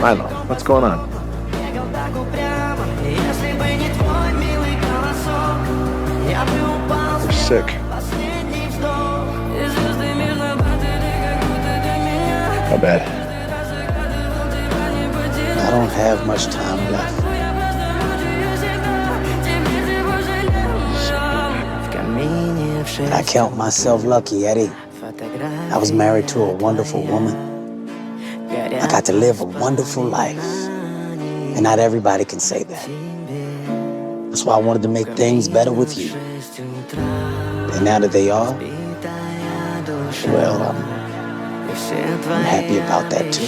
Milo, what's going on? You're sick. How bad? I don't have much time left. But I count myself lucky, Eddie. I was married to a wonderful woman. I got to live a wonderful life. And not everybody can say that. That's why I wanted to make things better with you. And now that they are, well, I'm happy about that too.